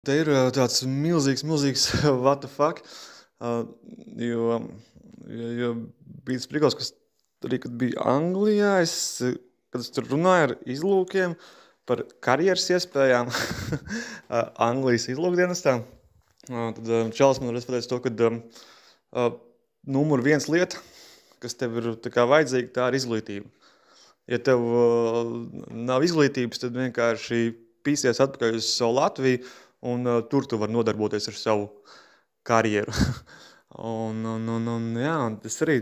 Te ir tāds milzīgs what the fuck, jo, jo bija tas prikals, kas arī, kad bija Anglijā, kad es tur runāju ar izlūkiem par karjeras iespējām Anglijas izlūkdienestā, tad čalis man reiz pateica to, ka numur viens lieta, kas tev ir tā kā vajadzīga, tā ir izglītība. Ja tev nav izglītības, tad vienkārši pīsies atpakaļ uz savu Latviju, un tur tu vari nodarboties ar savu karjeru. Jā, es arī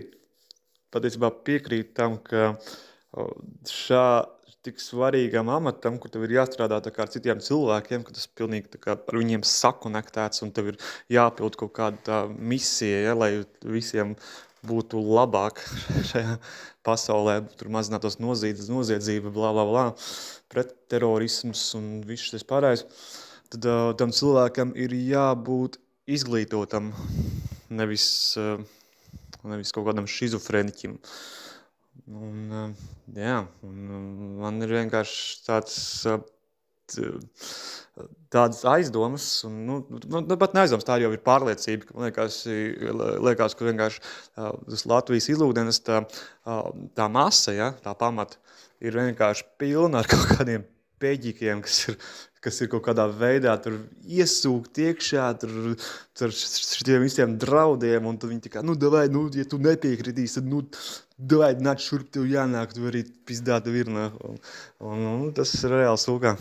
patiesībā piekrītu tam, ka tik svarīgam amatam, kur tev ir jāstrādā tā kā ar citiem cilvēkiem, ka tas pilnīgi tā kā ar viņiem sakonektēts, un tev ir jāpild kaut kāda tā misija, ja, lai visiem būtu labāk šajā pasaulē, tur mazinātos noziedzība, blā, blā, blā, pret terorisms un viss šis pārējais, tad tam cilvēkam ir jābūt izglītotam, nevis kaut kādam šizofrēniķim. Jā, man ir vienkārši tādas aizdomas, un, pat neaizdomas, tā jau ir pārliecība, ka liekas, ka vienkārši tas Latvijas izlūkdienas tā masa, ja, tā pamata, ir vienkārši pilna ar kaut kādiem peģikiem, kas ir kaut kādā veidā tur iesūkt iekšā, tur šitiem visiem draudiem, un tad viņi tā kā, davai, ja tu nepiekritīs, tad, davai, nāc šurp, tev jānāk, tu arī pizdāta virnā, un tas ir reāli sūkā.